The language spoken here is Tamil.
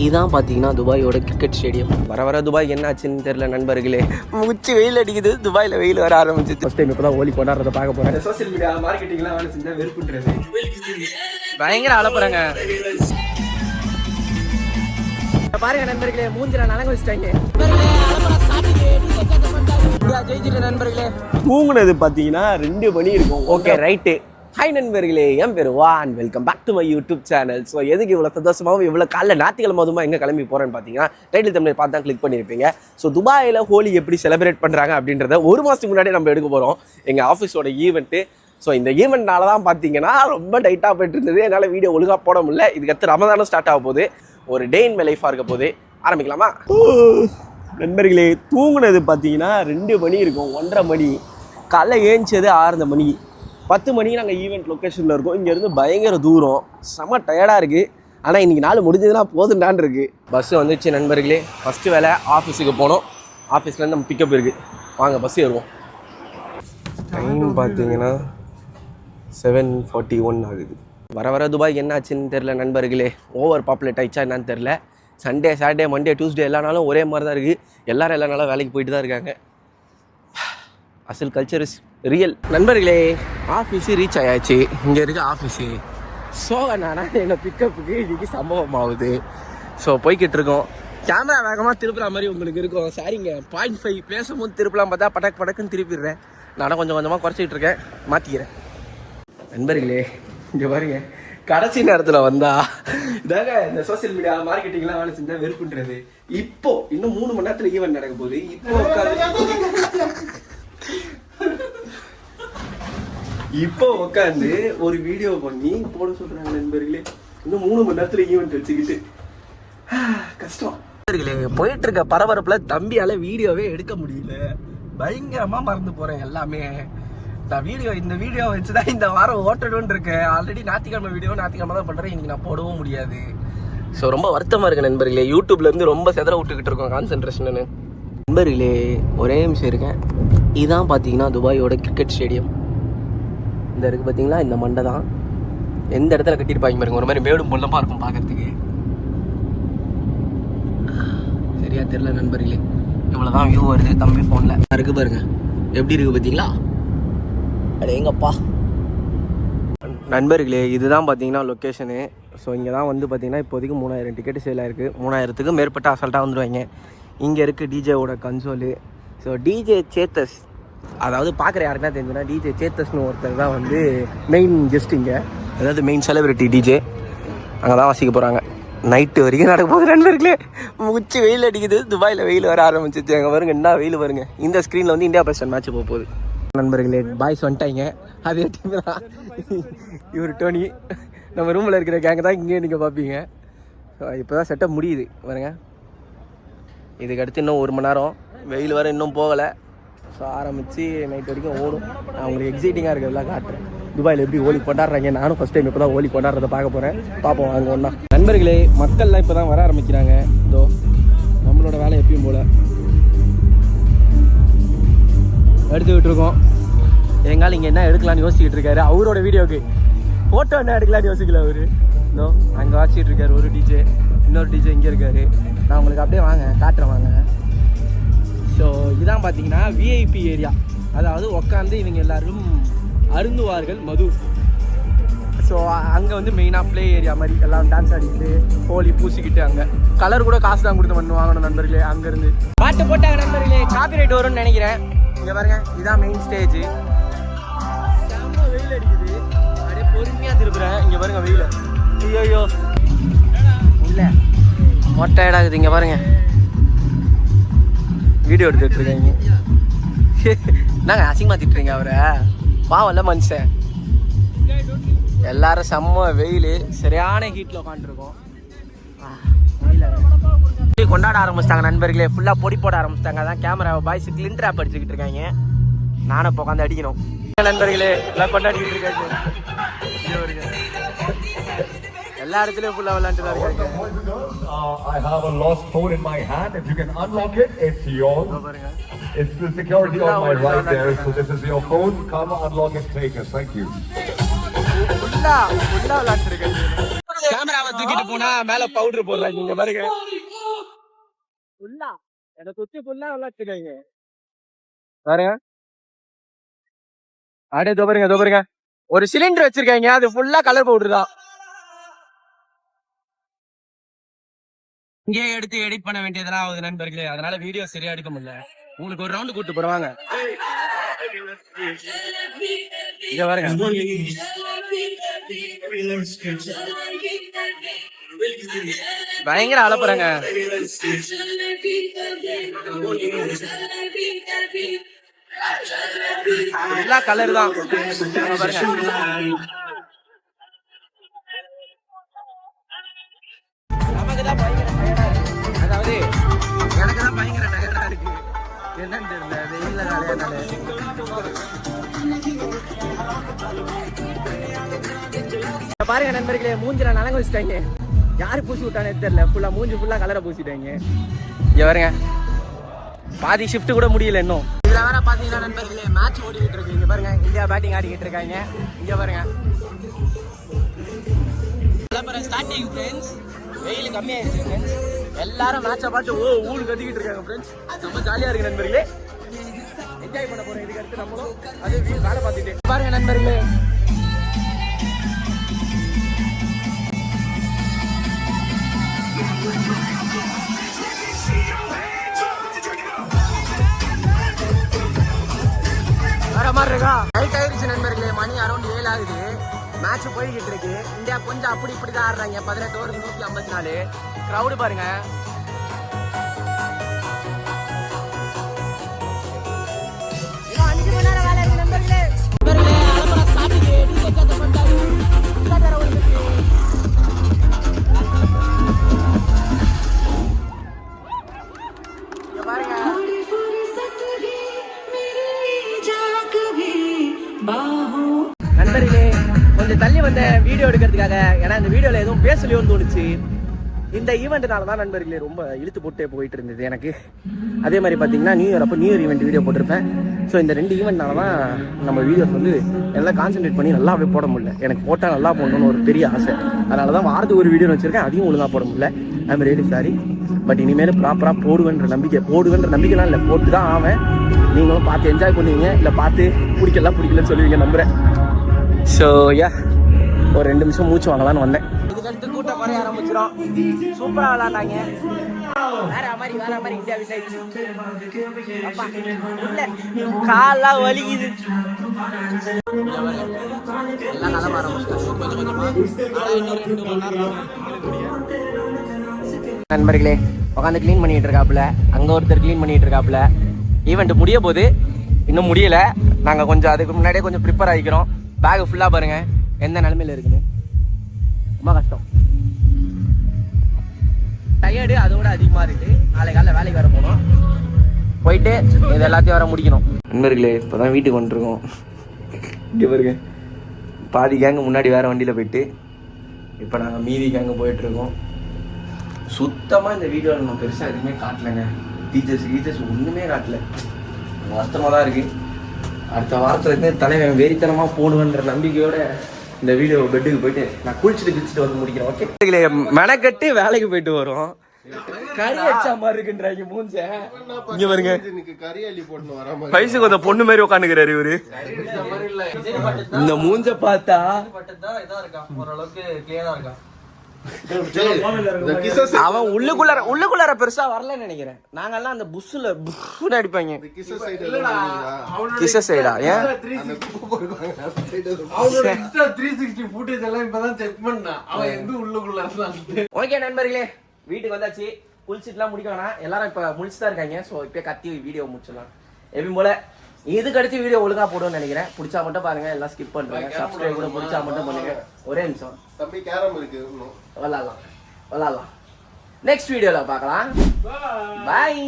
இதான் பார்த்தீங்கன்னா துபாயோட கிரிக்கெட் ஸ்டேடியம். வர வர துபாய் என்ன ஆச்சுன்னு தெரியல நண்பர்களே. முச்சு வெயில் அடிக்குது, துபாயில் வெயில் வர ஆரம்பிச்சு. ஃபர்ஸ்ட் டைம் இப்போ தான் ஹோலி கொண்டாடுறத பார்க்க போகிறேன். சோசியல் மீடியா மார்க்கெட்டிங்லாம் வேலை செஞ்சால் வெறுப்புன்றது பயங்கர அலப்புறாங்க. பாருங்க நண்பர்களே, மூஞ்சில நலங்க வச்சுட்டாங்க. ஜெயிச்சிட்ட நண்பர்களே. தூங்குனது பார்த்தீங்கன்னா 2 மணி இருக்கும். Okay right. ஹாய் நண்பர்களே, என் பேர் Vaan. Welcome back to my YouTube channel. So எதுக்கு இவ்வளோ சந்தோஷமாகவும் இவ்வளோ காலைல ஞாயிற்றுக்கிழமை அதுமா எங்கே கிளம்பி போகிறேன்னு பார்த்தீங்கன்னா டைட்டில் தமிழ் பார்த்து தான் கிளிக் பண்ணியிருப்பீங்க. ஸோ துபாயில் ஹோலி எப்படி செலிப்ரேட் பண்ணுறாங்க அப்படின்றத 1 மாதத்துக்கு முன்னாடி நம்ம எடுக்க போகிறோம். எங்கள் ஆஃபீஸோட ஈவெண்ட்டு. ஸோ இந்த ஈவெண்ட்னால தான் பார்த்தீங்கன்னா ரொம்ப டைட்டாக போய்ட்டு இருந்தது. என்னால் வீடியோ ஒழுங்காக போட முடியல. இதுக்கடுத்து ரமதானும் ஸ்டார்ட் ஆக போகுது. ஒரு டே இன் மை லைஃபாக இருக்க போது. ஆரம்பிக்கலாமா நண்பர்களே? தூங்குனது பார்த்தீங்கன்னா 2 மணி இருக்கும், 1:30 மணி. காலைல ஏஞ்சிச்சது 6 மணி. 10 மணிக்கு நாங்கள் ஈவெண்ட் லொக்கேஷனில் இருக்கோம். இங்கேருந்து பயங்கர தூரம், செம்ம டயர்டாக இருக்குது. ஆனால் இன்றைக்கி நாள் முடிஞ்சதுன்னா போதுண்டான் இருக்குது. பஸ்ஸு வந்துச்சு நண்பர்களே. ஃபஸ்ட்டு வேலை ஆஃபீஸுக்கு போனோம். ஆஃபீஸ்லேருந்து நம்ம பிக்கப் இருக்குது. வாங்க பஸ் ஏறுவோம். டைம் பார்த்தீங்கன்னா 7:41 ஆகுது. வர வர துபாய் என்ன ஆச்சுன்னு தெரில நண்பர்களே. ஓவர் பாப்புலேட் ஆகிடுச்சா என்னன்னு தெரில. சண்டே, சாட்டர்டே, மண்டே, டியூஸ்டே எல்லா நாளும் ஒரே மாதிரி தான் இருக்குது. எல்லோரும் எல்லா நாளும் வேலைக்கு போயிட்டு தான் இருக்காங்க. அசல் கல்ச்சர் இஸ் ரியல். நண்பர்களே, ஆஃபீஸு ரீச் ஆயாச்சு. இங்கே இருக்க ஆஃபீஸு சோகனானா என்னை பிக்கப்புக்கு இன்றைக்கி சம்பவம் ஆகுது. ஸோ போய்கிட்டு இருக்கோம். கேமரா வேகமாக திருப்புற மாதிரி உங்களுக்கு இருக்கும். சரிங்க, 0.5 பேசும்போது திருப்பலாம் பார்த்தா படக்குன்னு திருப்பிடுறேன். நானும் கொஞ்சம் கொஞ்சமாக குறைச்சிக்கிட்டு இருக்கேன், மாற்றிக்கிறேன். நண்பர்களே இங்கே பாருங்க, கடைசி நேரத்தில் வந்தா இதாங்க இந்த சோசியல் மீடியா மார்க்கெட்டிங்லாம் வேலை செஞ்சால் வெறுப்புன்றது. இப்போ இன்னும் 3 மணி நேரத்தில் ஈவெண்ட் நடக்க போகுது. இப்போ உட்காந்து ஒரு வீடியோ பண்ணி போட சொல்றாங்க நண்பர்களே. இன்னும் 3 மணி நேரத்துல ஈவெண்ட் வச்சுக்கிட்டு கஷ்டம். போயிட்டு இருக்க பரபரப்புல தம்பியால வீடியோவே எடுக்க முடியல. பயங்கரமா மறந்து போறேன் எல்லாமே. நான் இந்த வீடியோ வச்சுதான் இந்த வாரம் ஓட்டணும்னு இருக்கேன். ஆல்ரெடி ஞாயிற்றுக்கிழமை வீடியோ ஞாயிற்றுக்கிழமை தான் பண்றேன். இன்னைக்கு நான் போடவும் முடியாது. ஸோ ரொம்ப வருத்தமா இருக்கு நண்பர்களே. யூடியூப்ல இருந்து ரொம்ப செதற விட்டுக்கிட்டு இருக்கோம் கான்சென்ட்ரேஷன். நண்பர்களே ஒரே நிமிஷம் இருக்கேன். இதுதான் பார்த்தீங்கன்னா துபாயோட கிரிக்கெட் ஸ்டேடியம். இந்த இருக்குது பார்த்தீங்களா, இந்த மண்டை தான். எந்த இடத்துல கட்டியிருப்பாங்க பாருங்க. ஒரு மாதிரி மேடும் பொல்லமாக இருக்கும் பார்க்கறதுக்கு. சரியா தெரியல நண்பர்களே. இவ்வளோதான் வியூ வருது தம்பி ஃபோனில். இருக்குது பாருங்க, எப்படி இருக்குது பார்த்தீங்களா? அடே எங்கப்பா நண்பர்களே, இதுதான் பார்த்தீங்கன்னா லொக்கேஷனு. ஸோ இங்கே தான் வந்து பார்த்தீங்கன்னா இப்போதைக்கு 3000 டிக்கெட்டு சேல் ஆயிருக்கு. 3000த்துக்கு மேற்பட்ட அசால்ட்டாக வந்துடுவாங்க. இங்கே இருக்குது டிஜேவோட கன்சோலு. ஸோ டிஜே சேத்தஸ், அதாவது பார்க்குற யாருக்குன்னா தெரிஞ்சுன்னா டிஜே சேத்தஸ்னு ஒருத்தர் தான் வந்து மெயின் கெஸ்ட் இங்கே, அதாவது மெயின் செலிபிரிட்டி டிஜே. அங்கே தான் வாசிக்க போகிறாங்க. நைட்டு வரைக்கும் நடக்க போகுது நண்பர்களே. முச்சு வெயில் அடிக்குது, துபாயில் வெயில் வர ஆரம்பிச்சிச்சு. அங்கே பாருங்க என்ன வெயில் பாருங்க. இந்த ஸ்க்ரீனில் வந்து இந்தியா பாகிஸ்தான் மேட்ச் போக போகுது நண்பர்களே. பாய்ஸ் வந்துட்டாங்க. அதே டீம் தான் இவர் டோனி. நம்ம ரூமில் இருக்கிற கேங்க தான் இங்கே நீங்கள் பார்ப்பீங்க. இப்போ தான் செட்டப் முடியுது பாருங்க. இதுக்கு அடுத்து இன்னும் 1 மணி நேரம். வெயில் வர இன்னும் போகலை. ஸோ ஆரம்பித்து நைட் வரைக்கும் ஓடும். நான் உங்களுக்கு எக்ஸைட்டிங்காக இருக்கிறதெல்லாம் காட்டுறேன். துபாயில் எப்படி ஹோலி கொண்டாடுறாங்க. நானும் ஃபஸ்ட் டைம் இப்போ தான் ஹோலி கொண்டாடுறத பார்க்க போகிறேன். பார்ப்போம் அங்கே ஒன்றா. நண்பர்களே, மக்கள்லாம் இப்போ தான் வர ஆரம்பிக்கிறாங்க. இதோ நம்மளோட வேலை எப்பயும் போல் எடுத்து விட்டுருக்கோம். எங்கால இங்கே என்ன எடுக்கலான்னு யோசிச்சுட்டு இருக்காரு. அவரோட வீடியோவுக்கு ஃபோட்டோ என்ன எடுக்கலான்னு யோசிக்கல அவர். இதோ அங்கே வாசிச்சுட்டு இருக்காரு ஒரு டிஜே. இன்னொரு டிஜே இங்கே இருக்காரு. நான் உங்களுக்கு அப்படியே வாங்க காட்டுறேன் வாங்க. ஸோ இதான் பார்த்தீங்கன்னா விஐபி ஏரியா. அதாவது உட்காந்து இவங்க எல்லாரும் அருந்துவார்கள் மது. ஸோ அங்கே வந்து மெயினாக ப்ளே ஏரியா மாதிரி எல்லாம் டான்ஸ் ஆடிக்கிட்டு ஹோலி பூசிக்கிட்டு அங்கே கலர் கூட காசு தான் கொடுத்து பண்ணு வாங்கணும் நண்பர்களே. அங்கேருந்து பாட்டு போட்டாங்க நண்பர்களே. காப்பிரைட் வரும்னு நினைக்கிறேன். இங்கே பாருங்க, இதான் மெயின் ஸ்டேஜ். செம்ம வெயில் அடிக்குது. அப்படியே பொறுமையாக திருப்புறேன். இங்கே பாருங்க வெயில். ஐயோ இல்லை மொட்டையடாகுது. இங்கே பாருங்க வீடியோ எடுத்துட்டு இருக்காங்க. என்னங்க அசிங்கமா திட்டுறீங்க அவரை? பாவம்ல மனுஷன். எல்லாரும் செம்ம வெயில், சரியான ஹீட்டில் உட்காந்துருக்கோம். கொண்டாட ஆரம்பிச்சிட்டாங்க நண்பர்களே. ஃபுல்லாக பொடி போட ஆரம்பிச்சிட்டாங்க. அதான் கேமரா பாய்ஸ் கிளின் ட்ராப் அடிச்சுக்கிட்டு இருக்காங்க. நானும் இப்போ உட்காந்து அடிக்கணும். நண்பர்களே எல்லாம் கொண்டாடிக்கிட்டு இருக்காங்க. எல்லா இடத்துலயும் ஃபுல்லா விளையாண்டு தான் இருக்காங்க. I have a lost phone in my hand. If you can unlock it, it's yours. It's the security on my right there. So this is your phone. Come unlock it, take it. Thank you. ஃபுல்லா விளையாண்டு இருக்காங்க. கேமராவை தூக்கிட்டு போனா மேல பவுடர் போடுறாங்க இங்க பாருங்க ஃபுல்லா என்ன சுத்தி ஃபுல்லா வச்சிருக்காங்க பாருங்க அப்படியே தோபருங்க ஒரு சிலிண்டர் வச்சிருக்காங்க அது ஃபுல்லா கலர் பவுடர் தான் இங்கே எடுத்து எடிட் பண்ண வேண்டியதெல்லாம் ஆகுது நண்பர்களே அதனால வீடியோ சரியா எடுக்க முடியல உங்களுக்கு ஒரு ரவுண்டு கூட்டு போடுவாங்க இங்க பாருங்க பயங்கர அலப்புறாங்க எல்லா கலர் தான் அதாவது எனக்கு தான் பயங்கர டயர்டா இருக்கு என்னன்னு தெரியல வெயில்ல பாருங்க நண்பர்களே மூஞ்சில நலங்க வச்சுட்டாங்க யாரு பூசி விட்டானே தெரியல ஃபுல்லா மூஞ்சி ஃபுல்லா கலரை பூசிட்டாங்க இங்க பாருங்க பாதி ஷிஃப்ட் கூட முடியல இன்னும் இதுல வேற பாத்தீங்கன்னா நண்பர்களே மேட்ச் ஓடிக்கிட்டு இருக்கு இங்க பாருங்க இந்தியா பேட்டிங் ஆடிக்கிட்டு இருக்காங்க இங்க பாருங்க ஸ்டார்டிங் ஃப்ரெண்ட்ஸ் வெயில் கம்மியாயிருச்சு ஃப்ரெண்ட்ஸ் எல்லாரும் மேட்சை பார்த்து ஊழு கத்திக்கிட்டு இருக்காங்க ஃப்ரெண்ட்ஸ் ரொம்ப ஜாலியா இருக்கு நண்பர்களே என்ஜாய் பண்ண போறோம் இதுக்கு அடுத்து நம்மளும் அது வேலை பார்த்துட்டு பாருங்க நண்பர்களே வேற மாதிரி இருக்கா நைட் ஆயிடுச்சு நண்பர்களே மணி அரௌண்ட் 7 ஆகுது மேட்ச் போய்கிட்டு இருக்கு இந்தியா கொஞ்சம் அப்படி இப்படி தான் ஆடுறாங்க 18 ஓவருக்கு 154 கிரௌடு பாருங்க நண்பர்களே கொஞ்சம் தள்ளி வந்த வீடியோ எடுக்கிறதுக்காக ஏன்னா இந்த வீடியோல எதுவும் பேசலையோன்னு தோணுச்சு இந்த ஈவெண்ட்னால தான் நண்பர்களே ரொம்ப இழுத்து போட்டே போயிட்டு இருந்தது எனக்கு அதே மாதிரி பார்த்தீங்கன்னா நியூ இயர் ஈவெண்ட் வீடியோ போட்டிருப்பேன் ஸோ இந்த 2 ஈவெண்ட்னால தான் நம்ம வீடியோஸ் வந்து எல்லாம் கான்சென்ட்ரேட் பண்ணி நல்லாவே போட முடியல எனக்கு போட்டால் நல்லா போடணும்னு ஒரு பெரிய ஆசை அதனால தான் வாரத்துக்கு ஒரு வீடியோ வச்சிருக்கேன் அதையும் ஒழுங்காக போட முடியல ஐம் ரியலி சாரி பட் இனிமேல் ப்ராப்பராக போடுவேன்ற நம்பிக்கைலாம் இல்லை போட்டு தான் ஆவேன் நீங்களும் பார்த்து என்ஜாய் பண்ணுவீங்க இல்லை பார்த்து பிடிக்கலன்னு சொல்லுவீங்க நம்புகிறேன் ஸோ ஒரு 2 நிமிஷம் மூச்சு வாங்கலான்னு வந்தேன் இதுக்கடுத்து கூட்டம் குறைய ஆரம்பிச்சிடும் சூப்பராக விளாண்டாங்க வேற மாதிரி இந்தியா காலாம் வலிக்குது எல்லாம் நல்லா நண்பர்களே உட்காந்து கிளீன் பண்ணிட்டு இருக்காப்புல அங்க ஒருத்தர் கிளீன் பண்ணிட்டு இருக்காப்புல ஈவெண்ட் முடிய போது இன்னும் முடியல நாங்க கொஞ்சம் அதுக்கு முன்னாடியே கொஞ்சம் ப்ரிப்பேர் ஆகிக்கிறோம் பேக் ஃபுல்லா பாருங்க எந்த நிலைமையில இருக்குன்னு ரொம்ப கஷ்டம் டயர்டு அதோட அதிகமா இருக்கு நாளை காலைல வேலைக்கு வர போனோம் போயிட்டு இது எல்லாத்தையும் வர முடிக்கணும் நண்பர்களே இப்போதான் வீட்டுக்கு வந்துருக்கோம் இங்கே பாருங்க பாதி கேங்கு முன்னாடி வேற வண்டியில போயிட்டு இப்போ நாங்கள் மீதி கேங்கு போயிட்டு இருக்கோம் சுத்தமாக இந்த வீடியோவில் நம்ம பெருசாக எதுவுமே காட்டலைங்க டீச்சர்ஸ் ஒன்றுமே காட்டல வருத்தமாக தான் இருக்குது அடுத்த வாரத்துலேருந்து தலைவன் வெறித்தனமாக போடுவேன்ற நம்பிக்கையோட இந்த வீடியோ பெட்டுக்கு போயிட்டு நான் குளிச்சுட்டு வந்து முடிக்கிறேன் ஓகே மெனக்கட்டு வேலைக்கு போயிட்டு வரோம் கறி அடிச்சா மாதிரி இருக்குன்றாங்க மூஞ்ச இங்க பாருங்க வயசுக்கு வந்த பொண்ணு மாதிரி உட்காந்துக்கிறாரு இவரு இந்த மூஞ்ச பார்த்தா ஓரளவுக்கு கிளியரா இருக்கான் அவன் உள்ளுக்குள்ளார பெருசா வரலன்னு நினைக்கிறேன் நாங்கெல்லாம் அந்த புஷ்ல புஷ்னு அடிப்பாங்க கிச சைடா ஏன் ஓகே நண்பர்களே வீட்டுக்கு வந்தாச்சு குளிச்சுட்டுலாம் முடிக்க வேணாம் எல்லாரும் இப்ப முடிச்சுதான் இருக்காங்க ஸோ இப்போ கத்தி வீடியோ முடிச்சிடலாம் எப்பயும் போல இதுக்கு அடுத்து வீடியோ ஒழுங்கா போடுவேன்னு நினைக்கிறேன் பிடிச்சா மட்டும் பாருங்க எல்லாம் ஸ்கிப் பண்றாங்க சப்ஸ்கிரைப் கூட பிடிச்சா மட்டும் பண்ணுங்க ஒரே நிமிஷம் தம்பி கேரம் இருக்கு விளாடலாம் நெக்ஸ்ட் வீடியோல பார்க்கலாம் பாய்